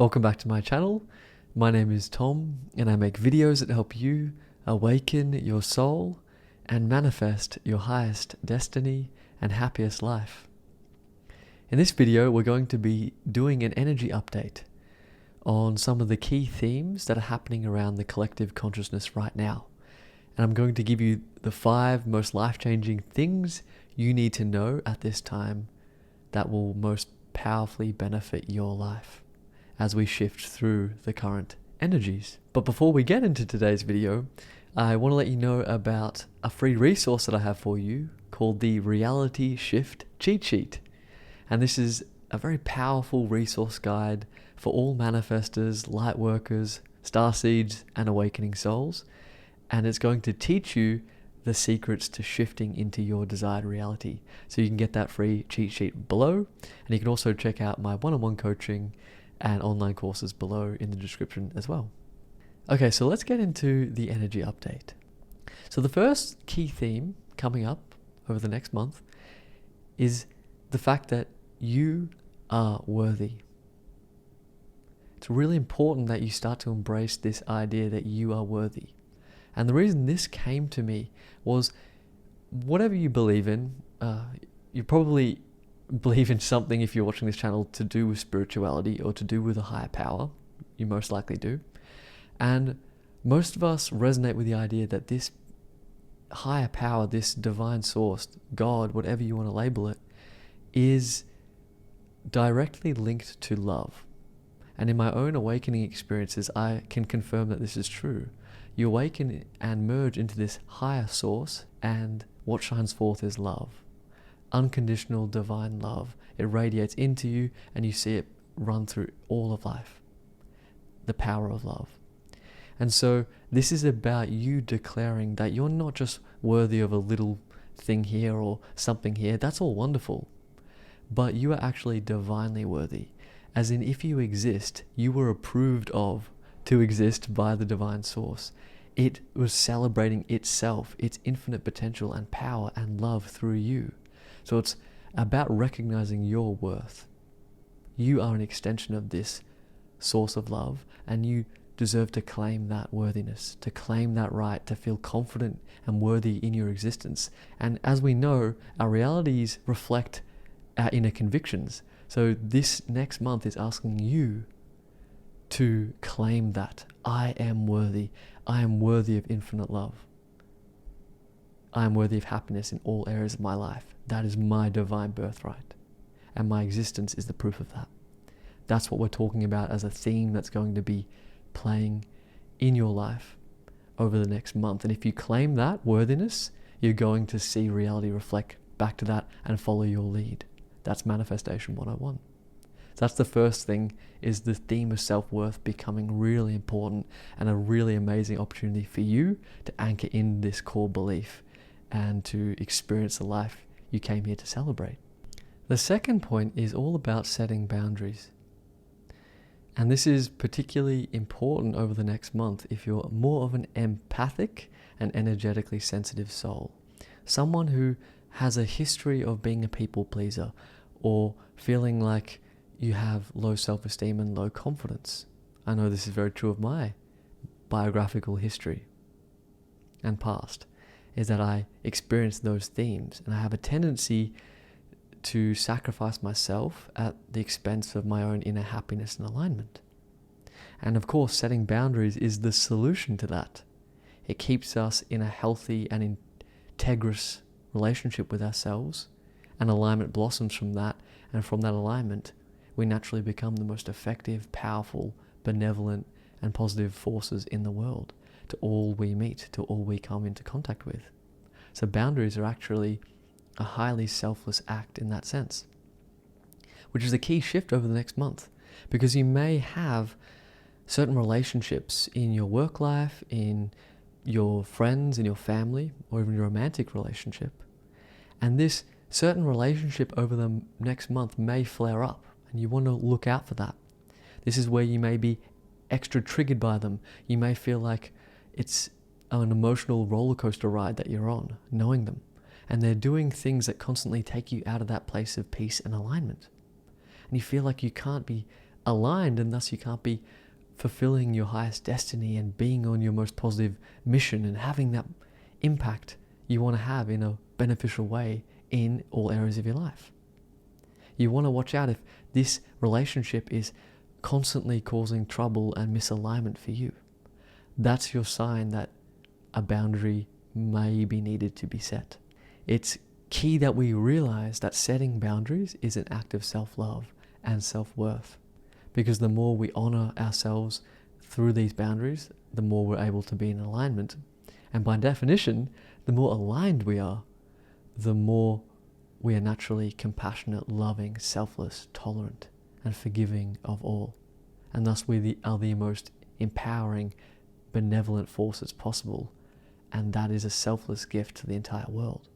Welcome back to my channel. My name is Tom and I make videos that help you awaken your soul and manifest your highest destiny and happiest life. In this video, we're going to be doing an energy update on some of the key themes that are happening around the collective consciousness right now. And I'm going to give you the 5 most life-changing things you need to know at this time that will most powerfully benefit your life as we shift through the current energies. But before we get into today's video, I want to let you know about a free resource that I have for you called the Reality Shift Cheat Sheet. And this is a very powerful resource guide for all manifestors, light workers, starseeds, and awakening souls. And it's going to teach you the secrets to shifting into your desired reality. So you can get that free cheat sheet below. And you can also check out my one-on-one coaching and online courses below in the description as well. Okay, so let's get into the energy update. So the first key theme coming up over the next month is the fact that you are worthy. It's really important that you start to embrace this idea that you are worthy. And the reason this came to me was whatever you believe in, you probably believe in something if you're watching this channel to do with spirituality or to do with a higher power. You most likely do. And most of us resonate with the idea that this higher power, this divine source, God, whatever you want to label it, is directly linked to love. And in my own awakening experiences, I can confirm that this is true. You awaken and merge into this higher source, and what shines forth is love. Unconditional divine love. It radiates into you and you see it run through all of life. The power of love. And so this is about you declaring that you're not just worthy of a little thing here or something here. That's all wonderful. But you are actually divinely worthy. As in, if you exist, you were approved of to exist by the divine source. It was celebrating itself, its infinite potential and power and love through you. So it's about recognizing your worth. You are an extension of this source of love, and you deserve to claim that worthiness, to claim that right, to feel confident and worthy in your existence. And as we know, our realities reflect our inner convictions. So this next month is asking you to claim that. I am worthy. I am worthy of infinite love. I am worthy of happiness in all areas of my life. That is my divine birthright. And my existence is the proof of that. That's what we're talking about as a theme that's going to be playing in your life over the next month. And if you claim that worthiness, you're going to see reality reflect back to that and follow your lead. That's Manifestation 101. So that's the first thing, is the theme of self-worth becoming really important and a really amazing opportunity for you to anchor in this core belief and to experience the life you came here to celebrate. The second point is all about setting boundaries. And this is particularly important over the next month if you're more of an empathic and energetically sensitive soul. Someone who has a history of being a people pleaser or feeling like you have low self-esteem and low confidence. I know this is very true of my biographical history and past, is that I experience those themes and I have a tendency to sacrifice myself at the expense of my own inner happiness and alignment. And of course, setting boundaries is the solution to that. It keeps us in a healthy and integrous relationship with ourselves, and alignment blossoms from that, and from that alignment, we naturally become the most effective, powerful, benevolent, and positive forces in the world to all we meet, to all we come into contact with. So boundaries are actually a highly selfless act in that sense, which is a key shift over the next month, because you may have certain relationships in your work life, in your friends, in your family, or even your romantic relationship. And this certain relationship over the next month may flare up, and you want to look out for that. This is where you may be extra triggered by them. You may feel like it's an emotional roller coaster ride that you're on, knowing them. And they're doing things that constantly take you out of that place of peace and alignment. And you feel like you can't be aligned, and thus you can't be fulfilling your highest destiny and being on your most positive mission and having that impact you want to have in a beneficial way in all areas of your life. You want to watch out if this relationship is constantly causing trouble and misalignment for you. That's your sign that a boundary may be needed to be set. It's key that we realize that setting boundaries is an act of self-love and self-worth, because the more we honor ourselves through these boundaries, the more we're able to be in alignment. And by definition, the more aligned we are, the more we are naturally compassionate, loving, selfless, tolerant, and forgiving of all. And thus we are the most empowering, benevolent forces possible. And that is a selfless gift to the entire world.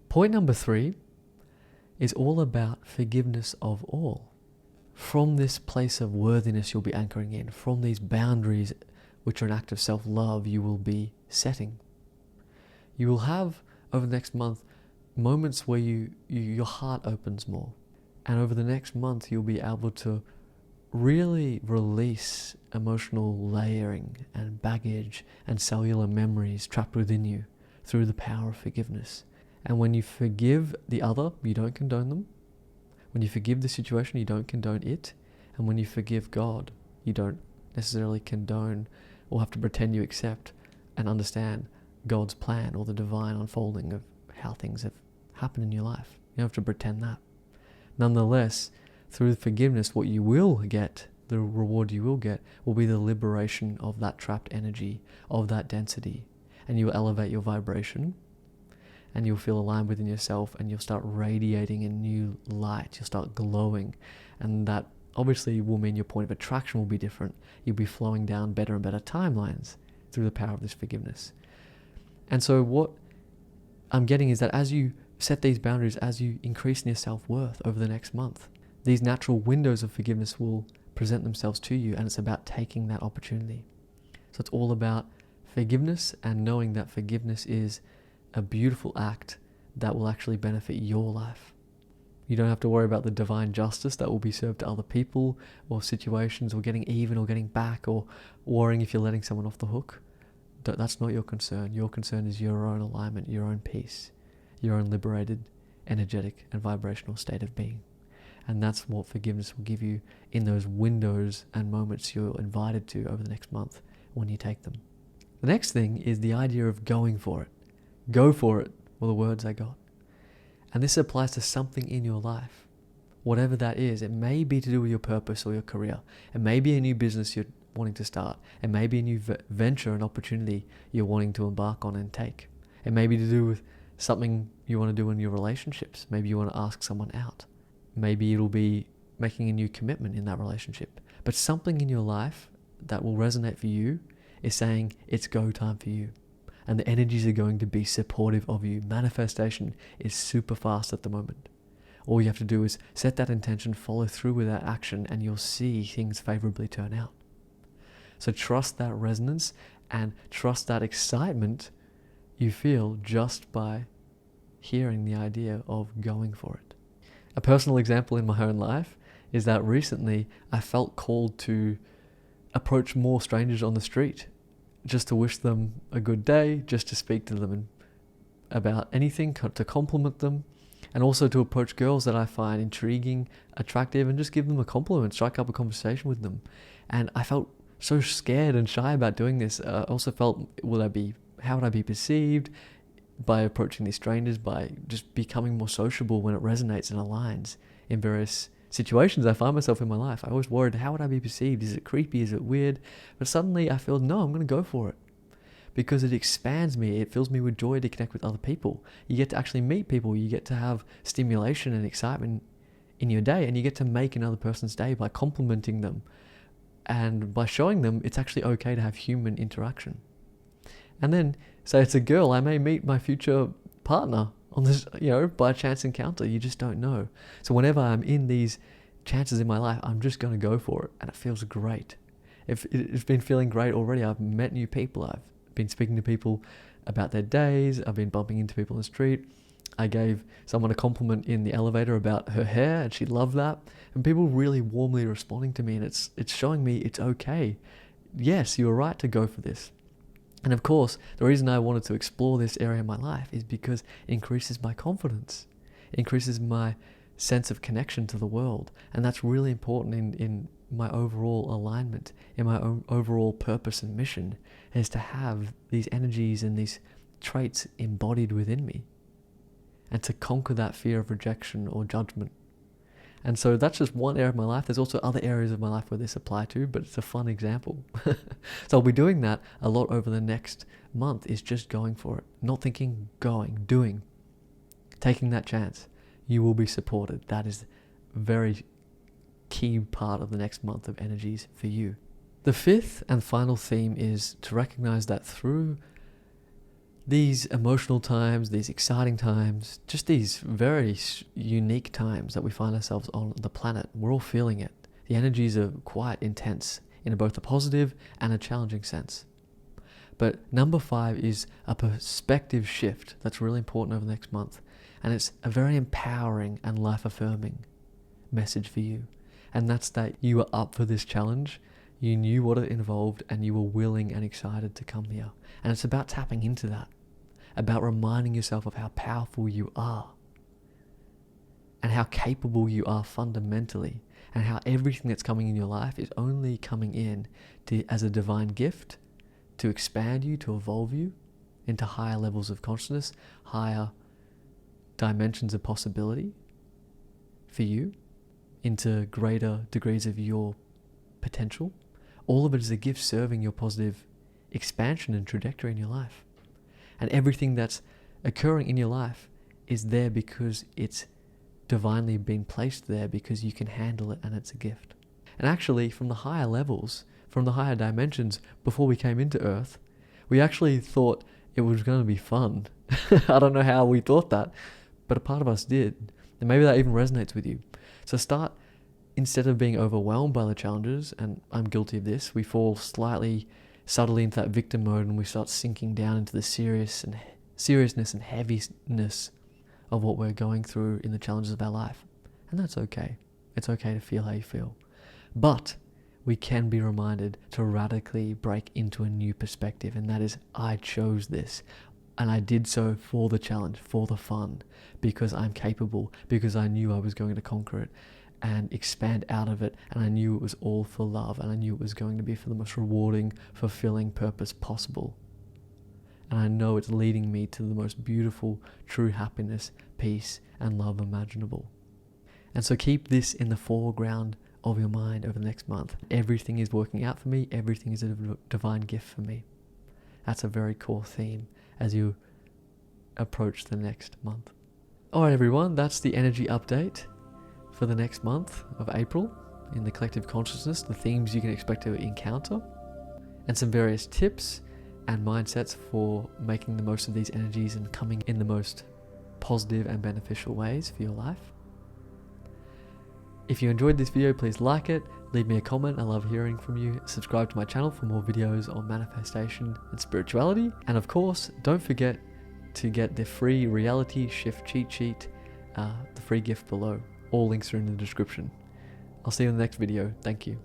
Point number 3 is all about forgiveness of all. From this place of worthiness you'll be anchoring in, from these boundaries which are an act of self-love you will be setting. You will have, over the next month, moments where your heart opens more. And over the next month you'll be able to really release emotional layering and baggage and cellular memories trapped within you through the power of forgiveness. And when you forgive the other, you don't condone them. When you forgive the situation, you don't condone it. And when you forgive God, you don't necessarily condone or have to pretend you accept and understand God's plan or the divine unfolding of how things have happened in your life. You don't have to pretend that. Nonetheless, through forgiveness, what you will get, the reward you will get, will be the liberation of that trapped energy, of that density. And you will elevate your vibration, and you'll feel aligned within yourself, and you'll start radiating a new light. You'll start glowing, and that obviously will mean your point of attraction will be different. You'll be flowing down better and better timelines through the power of this forgiveness. And so what I'm getting is that as you set these boundaries, as you increase in your self-worth over the next month, these natural windows of forgiveness will present themselves to you, and it's about taking that opportunity. So it's all about forgiveness and knowing that forgiveness is a beautiful act that will actually benefit your life. You don't have to worry about the divine justice that will be served to other people or situations, or getting even or getting back, or worrying if you're letting someone off the hook. That's not your concern. Your concern is your own alignment, your own peace, your own liberated, energetic and vibrational state of being. And that's what forgiveness will give you in those windows and moments you're invited to over the next month when you take them. The next thing is the idea of going for it. Go for it were the words I got. And this applies to something in your life. Whatever that is, it may be to do with your purpose or your career. It may be a new business you're wanting to start. It may be a new venture, an opportunity you're wanting to embark on and take. It may be to do with something you want to do in your relationships. Maybe you want to ask someone out. Maybe it'll be making a new commitment in that relationship. But something in your life that will resonate for you is saying it's go time for you. And the energies are going to be supportive of you. Manifestation is super fast at the moment. All you have to do is set that intention, follow through with that action, and you'll see things favorably turn out. So trust that resonance and trust that excitement you feel just by hearing the idea of going for it. A personal example in my own life is that recently I felt called to approach more strangers on the street, just to wish them a good day, just to speak to them about anything, to compliment them, and also to approach girls that I find intriguing, attractive, and just give them a compliment, strike up a conversation with them. And I felt so scared and shy about doing this. I also felt, how would I be perceived by approaching these strangers, by just becoming more sociable when it resonates and aligns in various situations I find myself in my life. I always worried, how would I be perceived? Is it creepy? Is it weird? But suddenly I feel, no, I'm going to go for it because it expands me. It fills me with joy to connect with other people. You get to actually meet people. You get to have stimulation and excitement in your day, and you get to make another person's day by complimenting them and by showing them it's actually okay to have human interaction. And then, say it's a girl, I may meet my future partner on this, by a chance encounter. You just don't know. So whenever I'm in these chances in my life, I'm just going to go for it, and it feels great. It's been feeling great already. I've met new people. I've been speaking to people about their days. I've been bumping into people on the street. I gave someone a compliment in the elevator about her hair, and she loved that. And people really warmly responding to me, and it's showing me it's okay. Yes, you were right to go for this. And of course, the reason I wanted to explore this area of my life is because it increases my confidence, it increases my sense of connection to the world. And that's really important in my overall alignment, in my own overall purpose and mission, is to have these energies and these traits embodied within me, and to conquer that fear of rejection or judgment. And so that's just one area of my life. There's also other areas of my life where this apply to, but it's a fun example. So I'll be doing that a lot over the next month, is just going for it. Not thinking, going, doing. Taking that chance. You will be supported. That is a very key part of the next month of energies for you. The fifth and final theme is to recognize that through these emotional times, these exciting times, just these very unique times that we find ourselves on the planet, we're all feeling it. The energies are quite intense in both a positive and a challenging sense. But number 5 is a perspective shift that's really important over the next month. And it's a very empowering and life-affirming message for you. And that's that you are up for this challenge. You knew what it involved, and you were willing and excited to come here. And it's about tapping into that, about reminding yourself of how powerful you are and how capable you are fundamentally, and how everything that's coming in your life is only coming in as a divine gift to expand you, to evolve you into higher levels of consciousness, higher dimensions of possibility for you, into greater degrees of your potential. All of it is a gift serving your positive expansion and trajectory in your life. And everything that's occurring in your life is there because it's divinely been placed there, because you can handle it, and it's a gift. And actually, from the higher levels, from the higher dimensions, before we came into Earth, we actually thought it was going to be fun. I don't know how we thought that, but a part of us did. And maybe that even resonates with you. So start, instead of being overwhelmed by the challenges, and I'm guilty of this, we fall slightly subtly into that victim mode, and we start sinking down into the seriousness and heaviness of what we're going through in the challenges of our life. And that's okay. It's okay to feel how you feel. But we can be reminded to radically break into a new perspective, and that is, I chose this. And I did so for the challenge, for the fun, because I'm capable, because I knew I was going to conquer it and expand out of it, and I knew it was all for love, and I knew it was going to be for the most rewarding, fulfilling purpose possible. And I know it's leading me to the most beautiful, true happiness, peace, and love imaginable. And so keep this in the foreground of your mind over the next month. Everything is working out for me. Everything is a divine gift for me. That's a very core theme as you approach the next month. All right, everyone, that's the energy update for the next month of April in the collective consciousness, the themes you can expect to encounter, and some various tips and mindsets for making the most of these energies and coming in the most positive and beneficial ways for your life. If you enjoyed this video, please like it, leave me a comment. I love hearing from you. Subscribe to my channel for more videos on manifestation and spirituality. And of course, don't forget to get the free reality shift cheat sheet, the free gift below. All links are in the description. I'll see you in the next video. Thank you.